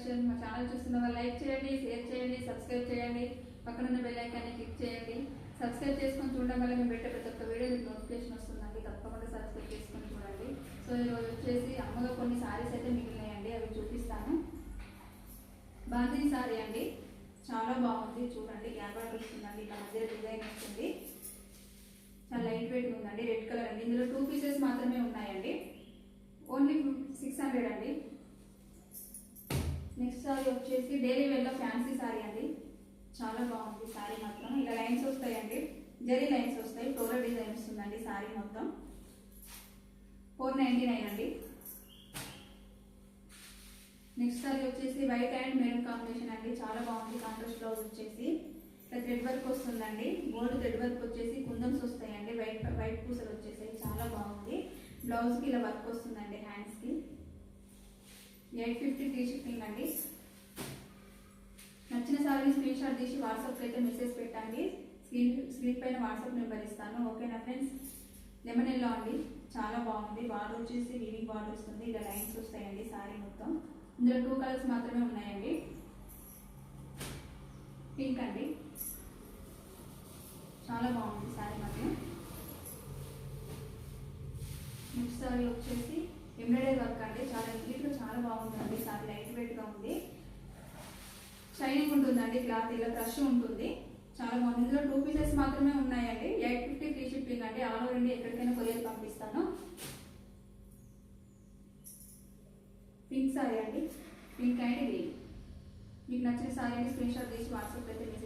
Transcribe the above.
Collection. మా channel చూస్తున్న వాళ్ళు లైక్ చేయండి, షేర్ చేయండి, సబ్స్క్రైబ్ చేయండి. పక్కన ఉన్న బెల్ ఐకాన్ని క్లిక్ చేయండి. సబ్స్క్రైబ్ చేసుకొని చూడడం వల్ల మేము పెట్టే ప్రతి ఒక్క వీడియో మీకు నోటిఫికేషన్ వస్తుందండి. తప్పకుండా సబ్స్క్రైబ్ చేసుకొని చూడండి. సో ఈరోజు వచ్చేసి అమ్మగా కొన్ని సారీస్ అయితే మిగిలినాయండి, అవి చూపిస్తాను. బాందిని సారీ అండి, చాలా బాగుంది. చూడండి, గ్యాప్ వస్తుందండి, ఇలా మధ్యలో డిజైన్ వస్తుంది. చాలా లైట్ వెయిట్ ఉందండి, రెడ్ కలర్ అండి. ఇందులో 2 పీసెస్ మాత్రమే ఉన్నాయండి. ఓన్లీ 600 అండి. నెక్స్ట్ సారీ వచ్చేసి డైలీ వేర్లో ఫ్యాన్సీ సారీ అండి, చాలా బాగుంది సారీ మాత్రం. ఇలా లైన్స్ వస్తాయండి, జరీ లైన్స్ వస్తాయి, ఫ్లోరల్ డిజైన్ వస్తుందండి సారీ మొత్తం. 499 అండి. నెక్స్ట్ సారీ వచ్చేసి వైట్ అండ్ మెరూన్ కాంబినేషన్ అండి, చాలా బాగుంది. కాంట్రాస్ట్ బ్లౌజ్ వచ్చేసి ఇలా థ్రెడ్ వర్క్ వస్తుందండి. గోల్డ్ థ్రెడ్ వర్క్ వచ్చేసి కుందన్స్ వస్తాయండి, వైట్ పూసలు వచ్చేసాయి, చాలా బాగుంది. బ్లౌజ్కి ఇలా వర్క్ వస్తుందండి, హ్యాండ్స్కి. 850 ఫ్రీ షిప్పింగ్ అండి. నచ్చిన సారీని స్క్రీన్ షాట్ తీసి వాట్సాప్లో అయితే మెసేజ్ పెట్టండి. స్క్రీన్ పైన వాట్సాప్ నెంబర్ ఇస్తాను, ఓకేనా ఫ్రెండ్స్. లెమన్ ఎల్లో అండి, చాలా బాగుంది. బార్డర్ వచ్చేసి వీవింగ్ బార్డర్ వస్తుంది, ఇలా లైన్స్ వస్తాయండి సారీ మొత్తం. ఇందులో 2 కలర్స్ మాత్రమే ఉన్నాయండి. పింక్ అండి, చాలా బాగుంది సారీ మాత్రం. నెక్స్ట్ సారీ వచ్చేసి ఎంబ్రాయిడరీ వర్క్ అండి, చాలా నీట్గా చాలా బాగుందండి. సారీ లైట్ వెయిట్గా ఉంది, షైనింగ్ ఉంటుందండి, క్లాత్ ఇలా క్రష్ ఉంటుంది, చాలా బాగుంది. ఇందులో 2 పీసెస్ మాత్రమే ఉన్నాయండి. 850 ఫ్రీ షిప్పింగ్ అండి. ఆల్ ఓవర్ ఇండియా ఎక్కడికైనా కొరియర్ పంపిస్తాను. పింక్ సారీ అండి, పింక్ అండ్ గ్రీన్. మీకు నచ్చిన సారీని స్క్రీన్ షాట్ తీసి వాట్సాప్ అయితే మెసేజ్